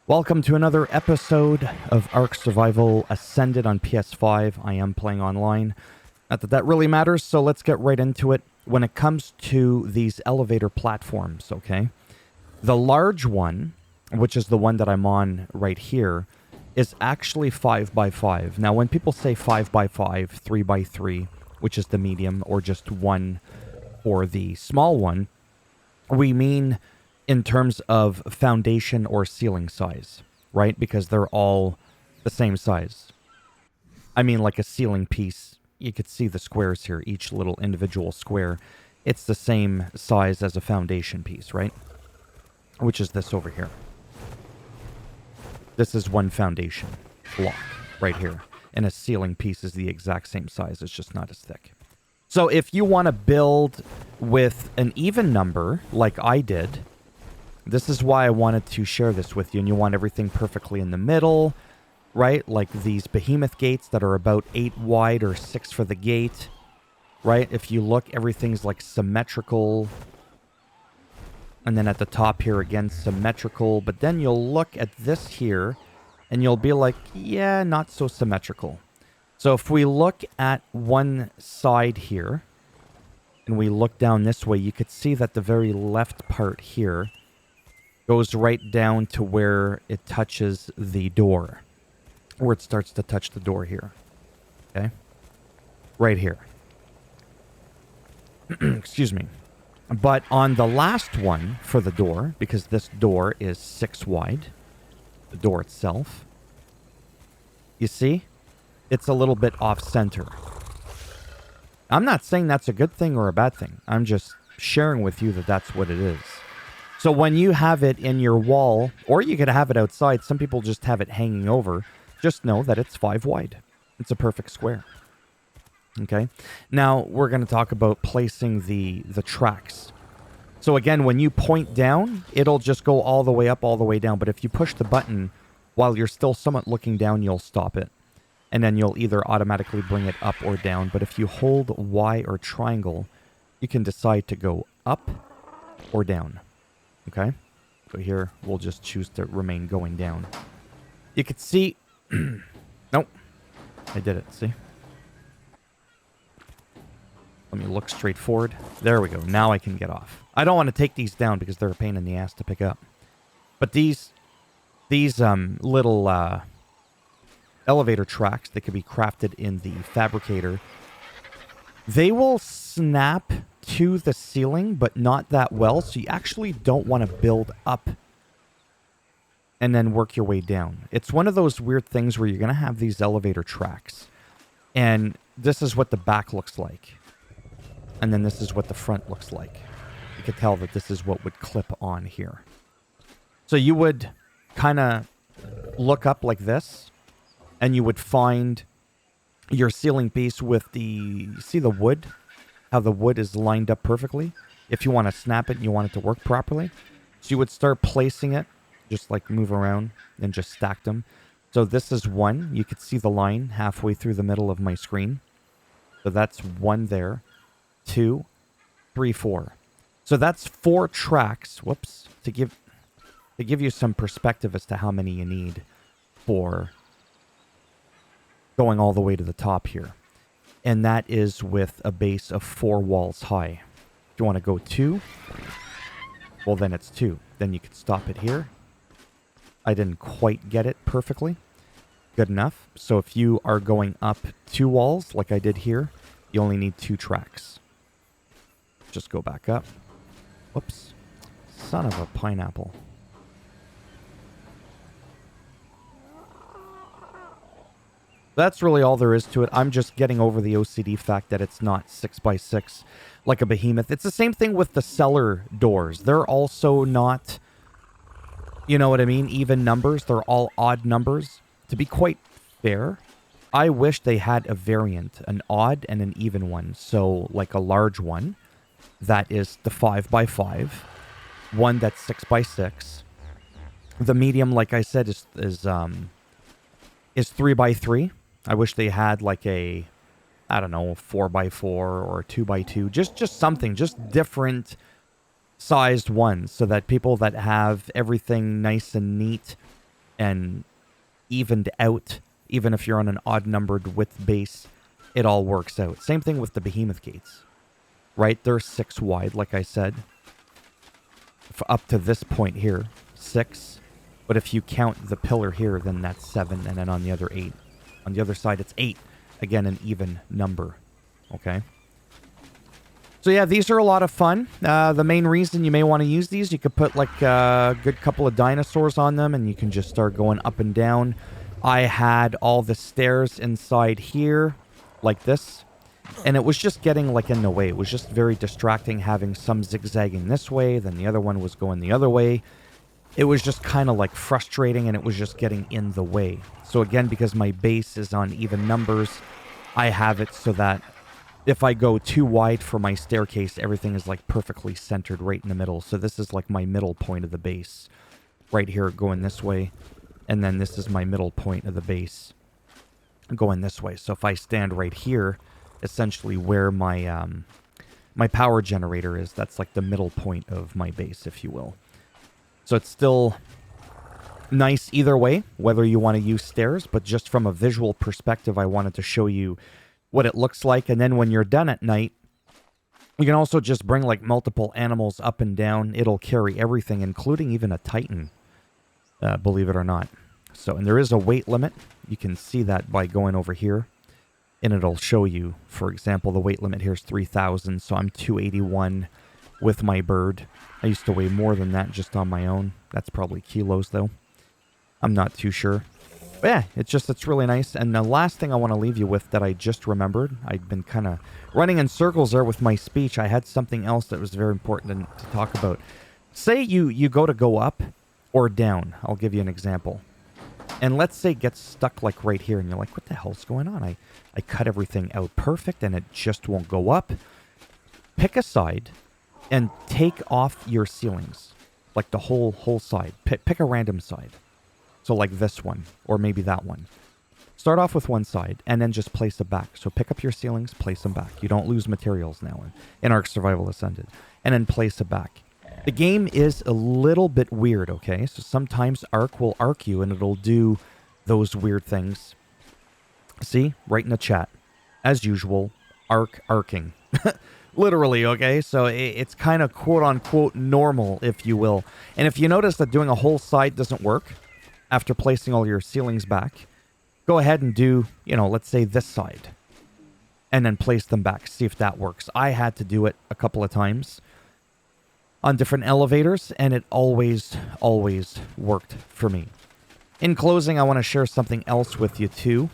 Welcome to another episode of Ark Survival Ascended on PS5. I am playing online. Not that that really matters, so let's get right into it. When it comes to these elevator platforms, okay? The large one, which is the one that I'm on right here, is actually 5x5. Now, when people say 5x5, 3x3, which is the medium, or just one for the small one, we mean in terms of foundation or ceiling size, right? Because they're all the same size. I mean, like a ceiling piece, you could see the squares here, each little individual square. It's the same size as a foundation piece, right? Which is this over here. This is one foundation block right here. And a ceiling piece is the exact same size. It's just not as thick. So if you want to build with an even number, like I did, this is why I wanted to share this with you. And you want everything perfectly in the middle, right? Like these behemoth gates that are about 8 wide or 6 for the gate, right? If you look, everything's like symmetrical. And then at the top here, again, symmetrical. But then you'll look at this here, and you'll be like, yeah, not so symmetrical. So if we look at one side here, and we look down this way, you could see that the very left part here goes right down to where it touches the door. Where it starts to touch the door here. Okay? Right here. Excuse me. But on the last one for the door, because this door is 6 wide, the door itself, you see? It's a little bit off-center. I'm not saying that's a good thing or a bad thing. I'm just sharing with you that that's what it is. So when you have it in your wall, or you could have it outside, some people just have it hanging over, just know that it's 5 wide. It's a perfect square. Okay? Now, we're going to talk about placing the tracks. So again, when you point down, it'll just go all the way up, all the way down. But if you push the button while you're still somewhat looking down, you'll stop it. And then you'll either automatically bring it up or down. But if you hold Y or triangle, you can decide to go up or down. Okay? So here, we'll just choose to remain going down. You could see... Nope. I did it, see? Let me look straight forward. There we go. Now I can get off. I don't want to take these down because they're a pain in the ass to pick up. But these little elevator tracks that could be crafted in the fabricator, they will snap to the ceiling, but not that well. So you actually don't want to build up and then work your way down. It's one of those weird things where you're going to have these elevator tracks. And this is what the back looks like. And then this is what the front looks like. You could tell that this is what would clip on here. So you would kind of look up like this, and you would find your ceiling piece with the... See the wood? How the wood is lined up perfectly? If you want to snap it and you want it to work properly. So you would start placing it, just like move around and just stack them. So this is one. You could see the line halfway through the middle of my screen. So that's one there. 2, 3, 4. So that's 4 tracks. Whoops. To give you some perspective as to how many you need for going all the way to the top here. And that is with a base of 4 walls high. If you want to go 2, well then it's 2. Then you could stop it here. I didn't quite get it perfectly. Good enough. So if you are going up 2 walls, like I did here, you only need 2 tracks. Just go back up. Whoops. Son of a pineapple. That's really all there is to it. I'm just getting over the OCD fact that it's not 6x6 like a behemoth. It's the same thing with the cellar doors. They're also not, you know what I mean, even numbers. They're all odd numbers. To be quite fair, I wish they had a variant, an odd and an even one. So like a large one that is the 5x5, one that's 6x6. The medium, like I said, is 3x3. I wish they had like a, I don't know, 4x4 or 2x2. Just something, just different sized ones so that people that have everything nice and neat and evened out, even if you're on an odd-numbered width base, it all works out. Same thing with the behemoth gates, right? They're 6 wide, like I said. Up to this point here, 6. But if you count the pillar here, then that's 7, and then on the other 8. On the other side, it's 8. Again, an even number, okay? So yeah, these are a lot of fun. The main reason you may want to use these, you could put like a good couple of dinosaurs on them, and you can just start going up and down. I had all the stairs inside here, like this, and it was just getting like in the way. It was just very distracting having some zigzagging this way, then the other one was going the other way. It was just kind of like frustrating, and it was just getting in the way. So again, because my base is on even numbers, I have it so that if I go too wide for my staircase, everything is like perfectly centered right in the middle. So this is like my middle point of the base right here going this way. And then this is my middle point of the base going this way. So if I stand right here, essentially where my my power generator is, that's like the middle point of my base, if you will. So it's still nice either way, whether you want to use stairs, but just from a visual perspective, I wanted to show you what it looks like. And then when you're done at night, you can also just bring like multiple animals up and down. It'll carry everything, including even a Titan, believe it or not. So, and there is a weight limit. You can see that by going over here, and it'll show you, for example, the weight limit here is 3,000. So I'm 281 with my bird. I used to weigh more than that just on my own. That's probably kilos though. I'm not too sure. But yeah, it's really nice. And the last thing I want to leave you with that I just remembered, I'd been kind of running in circles there with my speech. I had something else that was very important to talk about. Say you go up or down. I'll give you an example. And let's say it gets stuck like right here, and you're like, what the hell's going on? I cut everything out perfect, and it just won't go up. Pick a side and take off your ceilings, like the whole side. Pick a random side. So like this one, or maybe that one. Start off with one side, and then just place it back. So pick up your ceilings, place them back. You don't lose materials now in Ark Survival Ascended. And then place it back. The game is a little bit weird, okay? So sometimes Ark will arc you, and it'll do those weird things. See? Right in the chat. As usual, Ark arcing. Literally, okay? So it's kind of quote-unquote normal, if you will. And if you notice that doing a whole side doesn't work, after placing all your ceilings back, go ahead and do, let's say this side. And then place them back. See if that works. I had to do it a couple of times on different elevators, and it always worked for me. In closing, I want to share something else with you, too.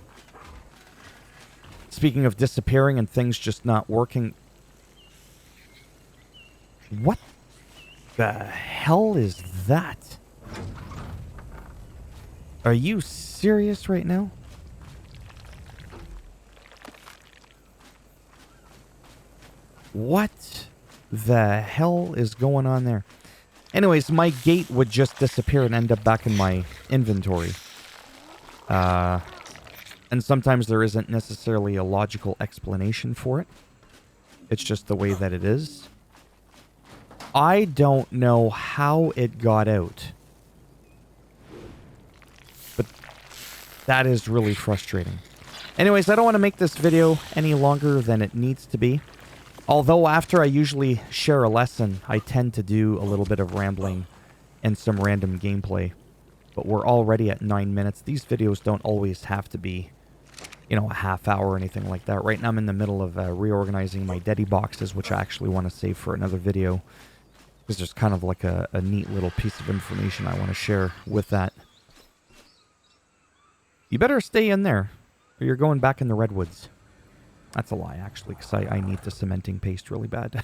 Speaking of disappearing and things just not working. What the hell is that? Are you serious right now? What the hell is going on there? Anyways, my gate would just disappear and end up back in my inventory. And sometimes there isn't necessarily a logical explanation for it. It's just the way that it is. I don't know how it got out. But that is really frustrating. Anyways, I don't want to make this video any longer than it needs to be. Although after I usually share a lesson, I tend to do a little bit of rambling and some random gameplay. But we're already at 9 minutes. These videos don't always have to be, a half hour or anything like that. Right now I'm in the middle of reorganizing my Deddy boxes, which I actually want to save for another video. Because there's kind of like a neat little piece of information I want to share with that. You better stay in there, or you're going back in the redwoods. That's a lie, actually, because I need the cementing paste really bad.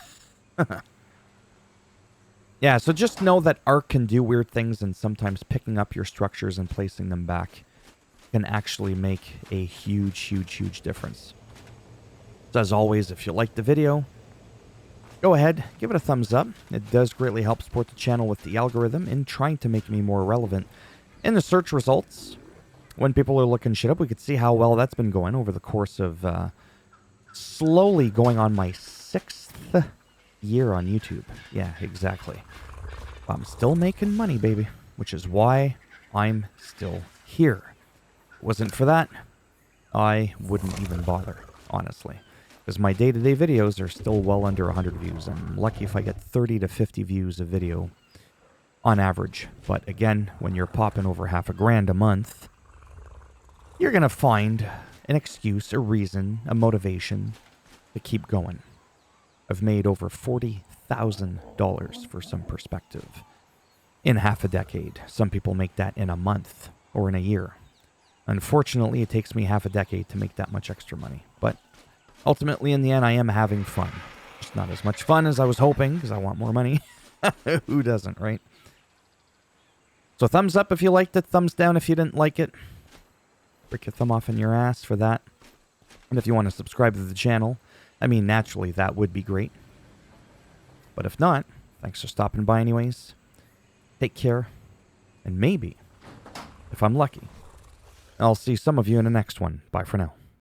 Yeah, so just know that Ark can do weird things, and sometimes picking up your structures and placing them back can actually make a huge difference. So as always, if you liked the video, go ahead, give it a thumbs up. It does greatly help support the channel with the algorithm in trying to make me more relevant in the search results. When people are looking shit up, we could see how well that's been going over the course of slowly going on my 6th year on YouTube. Yeah, exactly. I'm still making money, baby, which is why I'm still here. Wasn't for that, I wouldn't even bother, honestly. Because my day-to-day videos are still well under 100 views. I'm lucky if I get 30 to 50 views a video on average. But again, when you're popping over $1,000 a month, you're going to find an excuse, a reason, a motivation to keep going. I've made over $40,000 for some perspective in half a decade. Some people make that in a month or in a year. Unfortunately, it takes me half a decade to make that much extra money. But ultimately, in the end, I am having fun. Just not as much fun as I was hoping, because I want more money. Who doesn't, right? So thumbs up if you liked it, thumbs down if you didn't like it. Break your thumb off in your ass for that. And if you want to subscribe to the channel, I mean, naturally, that would be great. But if not, thanks for stopping by anyways. Take care. And maybe, if I'm lucky, I'll see some of you in the next one. Bye for now.